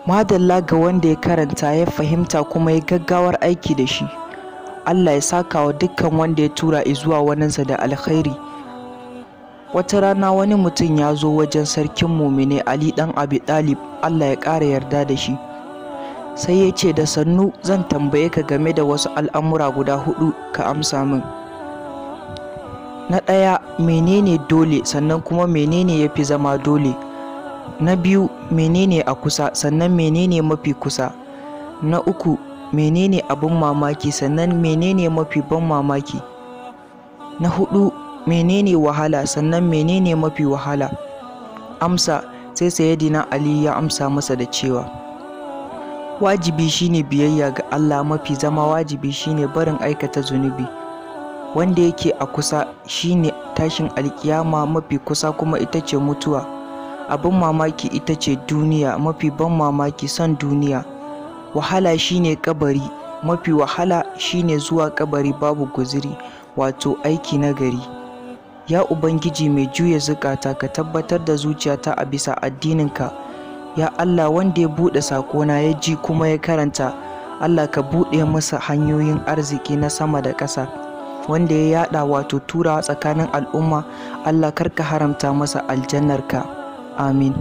Madalla ga wanda ya karanta ya fahimta kuma ya gaggawar aiki da shi. Allah ya saka wa dukkan wanda ya tura zuwa waninsa da alkhairi. Wata rana wani mutum ya zo wajen sarkin mumine Ali ɗan Abi Talib, Allah ya ƙara yarda da shi. Sai ya ce, da sannu zan tambaye ka game da wasu al'amura guda 4 ka amsa min. Na ɗaya, menene dole sannan kuma menene ya fi zama dole? Na biyu, menene a kusa sannan menene mafi kusa? Na uku, menene abin mamaki sannan menene mafi ban mamaki? Na hudu, menene wahala sannan menene mafi wahala? Amsa, sai Sayyidina Ali ya amsa masa da cewa wajibi shine biyayya ga Allah, mafi zama wajibi shine barin aikata zunubi. Wanda yake a kusa shine tashin alkiyama, mafi kusa kuma ita ce mutuwa. Abin mamaki ita ce duniya, mafi ban mamaki son duniya. Wahala shine kabari, mafi wahala shine zuwa kabari babu guziri, wato aiki na gari. Ya Ubangiji mai juya zukata, ka tabbatar da zuciyata a bisa addininka. Ya Allah, wanda ya buɗe sakona ya ji kuma ya karanta, Allah ka buɗe masa hanyoyin arziki na sama da ƙasa. Wanda ya yada wato turawa tsakanin al'umma, Allah karka haramta masa aljannarka. Amin.